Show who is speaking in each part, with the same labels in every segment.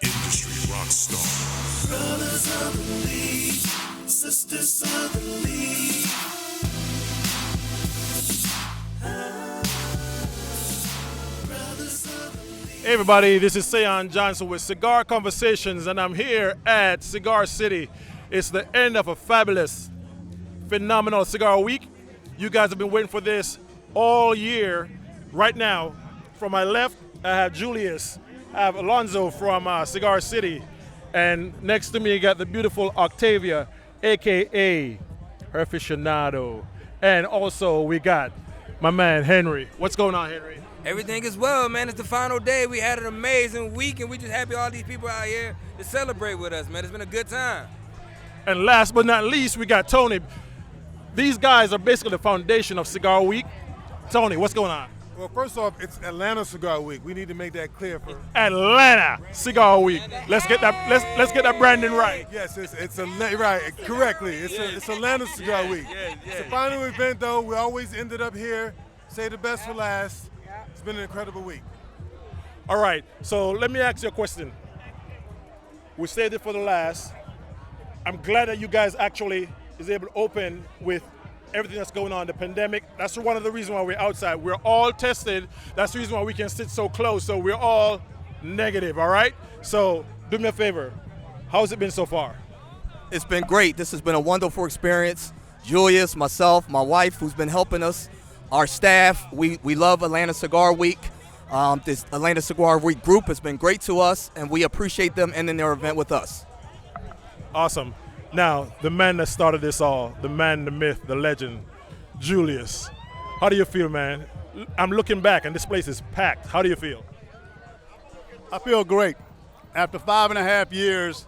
Speaker 1: Industry rock star. Brothers of the League, sisters of the League.
Speaker 2: Hey everybody, this is Sean Johnson with Cigar Conversations, and I'm here at Cigar City. It's the end of a fabulous, phenomenal cigar week. You guys have been waiting for this all year. Right now, from my left, I have Julius, I have Alonzo from Cigar City, and next to me you got the beautiful Octavia, aka her aficionado, and also we got my man Henry. What's going on, Henry?
Speaker 3: Everything is well, man. It's the final day. We had an amazing week, and we just happy all these people out here to celebrate with us, man. It's been a good time.
Speaker 2: And last but not least, we got Tony. These guys are basically the foundation of Cigar Week. Tony, what's going on?
Speaker 4: Well, first off, it's Atlanta Cigar Week. We need to make that clear for
Speaker 2: Atlanta Cigar Week. Let's get that branding right.
Speaker 4: Yes, it's right correctly. It's Atlanta Cigar Week. It's a final event though. We always ended up here. Say the best for last. It's been an incredible week.
Speaker 2: All right, so let me ask you a question. We saved it for the last. I'm glad that you guys actually is able to open with everything that's going on, the pandemic. That's one of the reasons why we're outside. We're all tested. That's the reason why we can sit so close. So we're all negative, all right? So do me a favor. How's it been so far?
Speaker 5: It's been great. This has been a wonderful experience. Julius, myself, my wife, who's been helping us, our staff, we love Atlanta Cigar Week. This Atlanta Cigar Week group has been great to us, and we appreciate them ending their event with us.
Speaker 2: Awesome. Now, the man that started this all, the man, the myth, the legend, Julius. How do you feel, man? I'm looking back, and this place is packed. How do you feel?
Speaker 6: I feel great. After 5.5 years,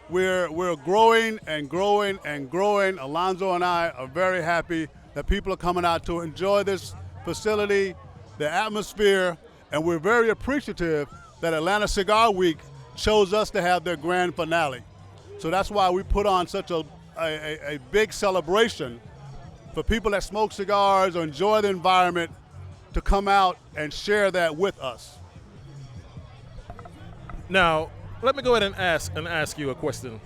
Speaker 6: we're growing and growing and growing. Alonzo and I are very happy that people are coming out to enjoy this facility, the atmosphere, and we're very appreciative that Atlanta Cigar Week chose us to have their grand finale. So that's why we put on such a big celebration for people that smoke cigars or enjoy the environment to come out and share that with us.
Speaker 2: Now, let me go ahead and ask you a question.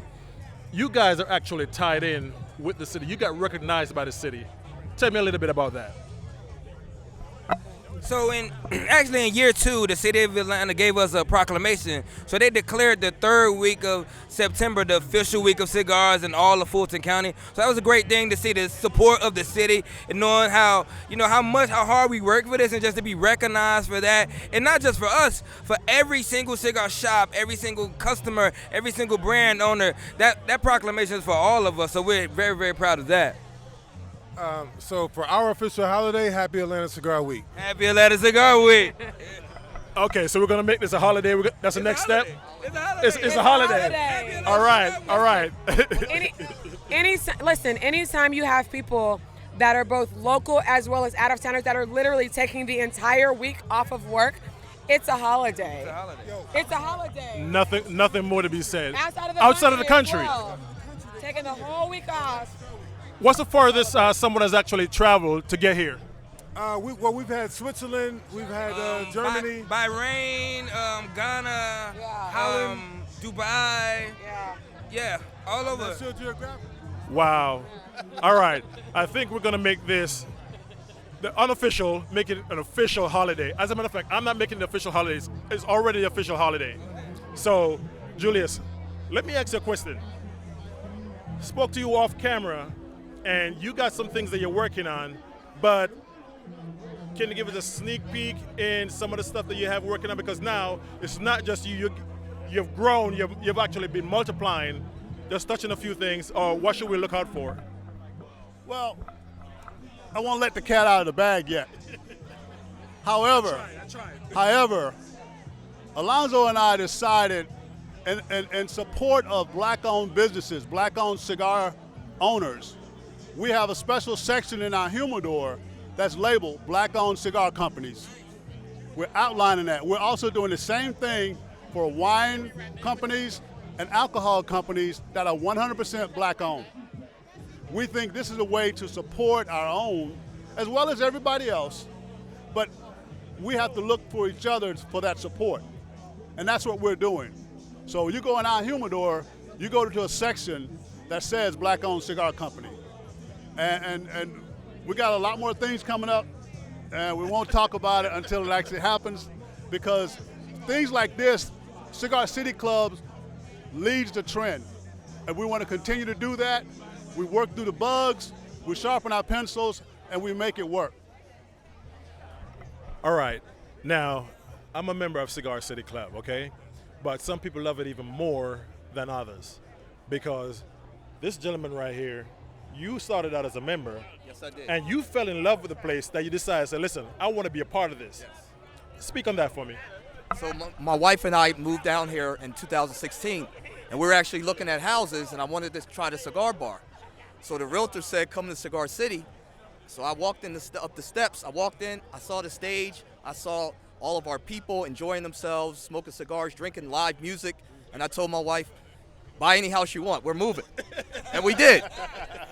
Speaker 2: You guys are actually tied in with the city. You got recognized by the city. Tell me a little bit about that.
Speaker 3: So actually in year 2, the city of Atlanta gave us a proclamation. So they declared the 3rd week of September the official week of cigars in all of Fulton County. So that was a great thing to see the support of the city and knowing how hard we work for this, and just to be recognized for that. And not just for us, for every single cigar shop, every single customer, every single brand owner. That proclamation is for all of us. So we're very, very proud of that.
Speaker 4: So for our official holiday, happy Atlanta Cigar Week.
Speaker 3: Happy Atlanta Cigar Week.
Speaker 2: Okay, so we're gonna make this a holiday. That's the next step.
Speaker 3: It's a holiday.
Speaker 2: It's a holiday. All right.
Speaker 7: Listen, anytime you have people that are both local as well as out-of-towners that are literally taking the entire week off of work, it's a holiday. It's a holiday.
Speaker 2: Nothing more to be said.
Speaker 7: Outside of the country.
Speaker 2: Well.
Speaker 7: Taking the whole week off.
Speaker 2: What's the farthest someone has actually traveled to get here?
Speaker 4: We've had Switzerland, we've had Germany,
Speaker 3: Bahrain, Ghana, Dubai. Yeah, all over.
Speaker 4: That's your geographic.
Speaker 2: Wow. All right. I think we're gonna make this the unofficial, make it an official holiday. As a matter of fact, I'm not making the official holidays. It's already the official holiday. So, Julius, let me ask you a question. Spoke to you off camera, and you got some things that you're working on, but can you give us a sneak peek in some of the stuff that you have working on? Because now it's not just you've grown, you've actually been multiplying. Just touching a few things, or what should we look out for?
Speaker 6: Well, I won't let the cat out of the bag yet. However, Alonzo and I decided in support of black-owned businesses, black-owned cigar owners, we have a special section in our humidor that's labeled Black-Owned Cigar Companies. We're outlining that. We're also doing the same thing for wine companies and alcohol companies that are 100% black owned. We think this is a way to support our own as well as everybody else, but we have to look for each other for that support. And that's what we're doing. So you go in our humidor, you go to a section that says black owned cigar company. And we got a lot more things coming up, and we won't talk about it until it actually happens, because things like this, Cigar City Clubs leads the trend. And we want to continue to do that. We work through the bugs, we sharpen our pencils, and we make it work.
Speaker 2: All right. Now, I'm a member of Cigar City Club, okay? But some people love it even more than others, because this gentleman right here, you started out as a member.
Speaker 5: Yes, I did.
Speaker 2: And you fell in love with the place that you decided to say, listen, I want to be a part of this. Yes. Speak on that for me.
Speaker 5: So my wife and I moved down here in 2016, and we were actually looking at houses, and I wanted to try the cigar bar. So the realtor said, come to Cigar City. So I walked up the steps. I walked in, I saw the stage, I saw all of our people enjoying themselves, smoking cigars, drinking live music, and I told my wife, buy any house you want, we're moving. And we did.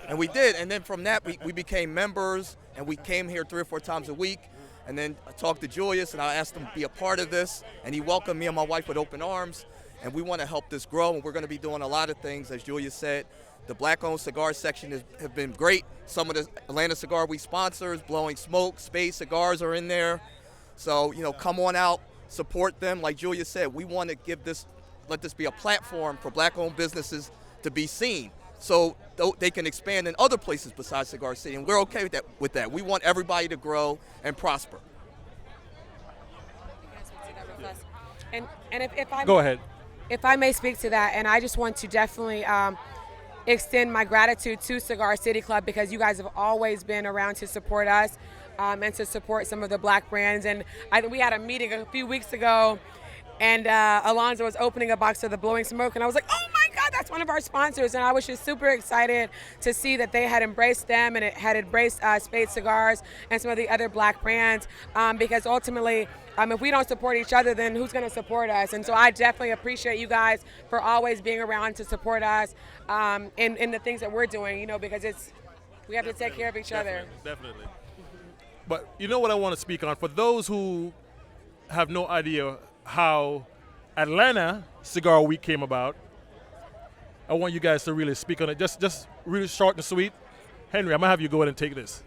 Speaker 5: And then from that, we became members, and we came here 3 or 4 times a week. And then I talked to Julius, and I asked him to be a part of this, and he welcomed me and my wife with open arms. And we want to help this grow, and we're going to be doing a lot of things, as Julius said. The black-owned cigar section have been great. Some of the Atlanta Cigar Week sponsors, Blowing Smoke, Spade Cigars are in there. So, come on out, support them. Like Julius said, we want to let this be a platform for black-owned businesses to be seen, so they can expand in other places besides Cigar City, and we're okay with that. We want everybody to grow and prosper.
Speaker 7: And if I
Speaker 2: Go ahead.
Speaker 7: If I may speak to that, and I just want to definitely extend my gratitude to Cigar City Club, because you guys have always been around to support us and to support some of the black brands. And we had a meeting a few weeks ago, and Alonzo was opening a box of the Blowing Smoke, and I was like, oh my God, that's one of our sponsors. And I was just super excited to see that they had embraced them, and it had embraced Spade Cigars and some of the other black brands, because ultimately, if we don't support each other, then who's going to support us? And so I definitely appreciate you guys for always being around to support us in the things that we're doing, because we have to take care of each other.
Speaker 2: Definitely. But you know what I want to speak on? For those who have no idea how Atlanta Cigar Week came about, I want you guys to really speak on it. Just really short and sweet. Henry, I'm going to have you go ahead and take this.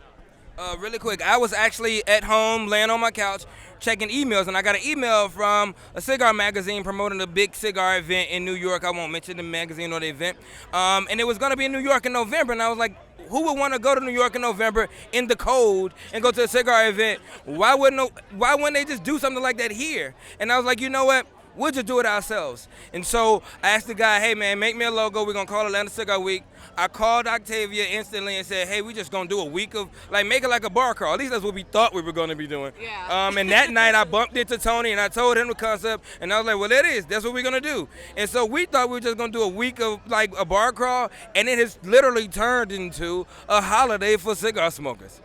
Speaker 3: Really quick, I was actually at home laying on my couch checking emails, and I got an email from a cigar magazine promoting a big cigar event in New York. I won't mention the magazine or the event. And it was going to be in New York in November, and I was like, who would want to go to New York in November in the cold and go to a cigar event? Why wouldn't they just do something like that here? And I was like, you know what? We'll just do it ourselves. And so I asked the guy, hey, man, make me a logo. We're going to call Atlanta Cigar Week. I called Octavia instantly and said, hey, we just going to do a week of, make it like a bar crawl. At least that's what we thought we were going to be doing.
Speaker 7: Yeah.
Speaker 3: And that night I bumped into Tony, and I told him the concept, and I was like, well, that's what we're going to do. And so we thought we were just going to do a week of, a bar crawl, and it has literally turned into a holiday for cigar smokers.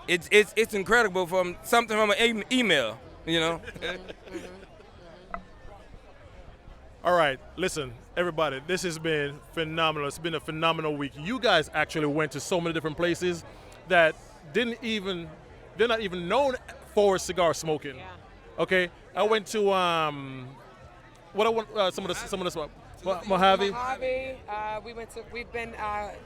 Speaker 3: It's incredible from something from an email,
Speaker 2: All right, listen, everybody, this has been phenomenal. It's been a phenomenal week. You guys actually went to so many different places that they're not even known for cigar smoking.
Speaker 7: Yeah.
Speaker 2: Okay, I went to some of the Mojave.
Speaker 7: We've been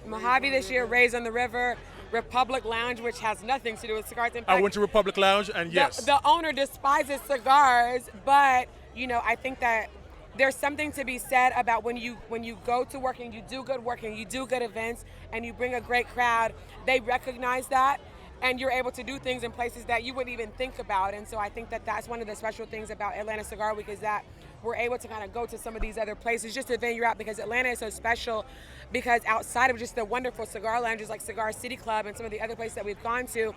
Speaker 7: Mojave this year, Rays on the River, Republic Lounge, which has nothing to do with cigars. In fact,
Speaker 2: I went to Republic Lounge, and yes,
Speaker 7: the owner despises cigars, but I think that there's something to be said about when you go to work and you do good work and you do good events and you bring a great crowd, they recognize that, and you're able to do things in places that you wouldn't even think about. And so I think that that's one of the special things about Atlanta Cigar Week, is that we're able to kind of go to some of these other places just to venture out, because Atlanta is so special, because outside of just the wonderful cigar lounges like Cigar City Club and some of the other places that we've gone to,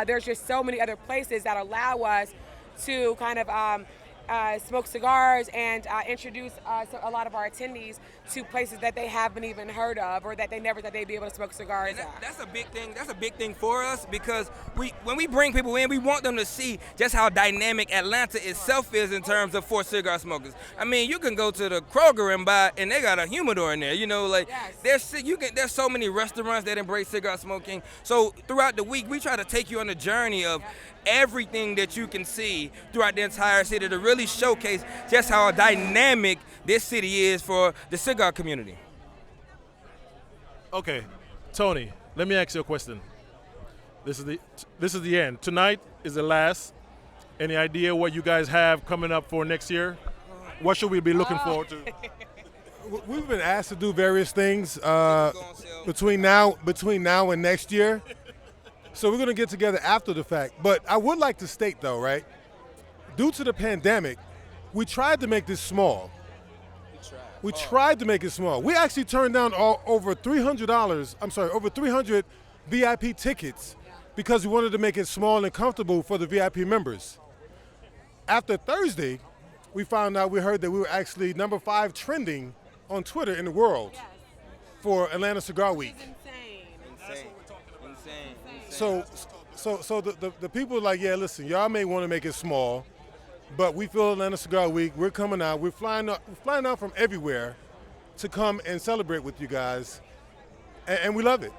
Speaker 7: there's just so many other places that allow us to kind of smoke cigars and introduce a lot of our attendees to places that they haven't even heard of or that they never thought they'd be able to smoke cigars at.
Speaker 3: That's a big thing. That's a big thing for us because when we bring people in, we want them to see just how dynamic Atlanta itself is in terms of for cigar smokers. I mean, you can go to the Kroger and they got a humidor in there. You know, like
Speaker 7: Yes.
Speaker 3: there's so many restaurants that embrace cigar smoking. So throughout the week, we try to take you on a journey of everything that you can see throughout the entire city to really showcase just how dynamic this city is for the cigar community.
Speaker 2: Okay, Tony, let me ask you a question. This is the end. Tonight is the last. Any idea what you guys have coming up for next year? What should we be looking forward to?
Speaker 4: We've been asked to do various things between now and next year. So we're going to get together after the fact. But I would like to state, though, right, due to the pandemic, we tried to make this small. We tried to make it small. We actually turned down over $300 VIP tickets because we wanted to make it small and comfortable for the VIP members. After Thursday, we heard that we were actually number 5 trending on Twitter in the world for Atlanta Cigar Week. So the people are like, yeah, listen, y'all may want to make it small, but we feel Atlanta Cigar Week. We're coming out. We're flying out from everywhere to come and celebrate with you guys, and we love it.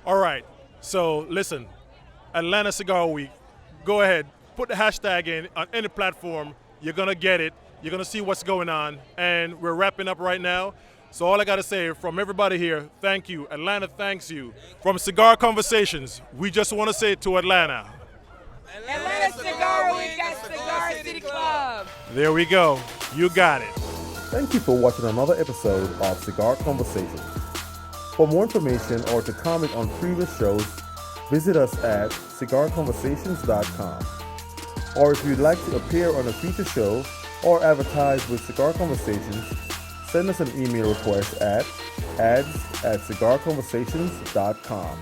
Speaker 2: All right. So listen, Atlanta Cigar Week. Go ahead, put the hashtag in on any platform. You're gonna get it. You're gonna see what's going on, and we're wrapping up right now. So all I gotta say from everybody here, thank you. Atlanta thanks you. From Cigar Conversations, we just want to say to Atlanta.
Speaker 7: Atlanta Cigar Week at Cigar City Club.
Speaker 2: There we go. You got it.
Speaker 8: Thank you for watching another episode of Cigar Conversations. For more information or to comment on previous shows, visit us at CigarConversations.com. Or if you'd like to appear on a future show or advertise with Cigar Conversations, send us an email request at ads@cigarconversations.com.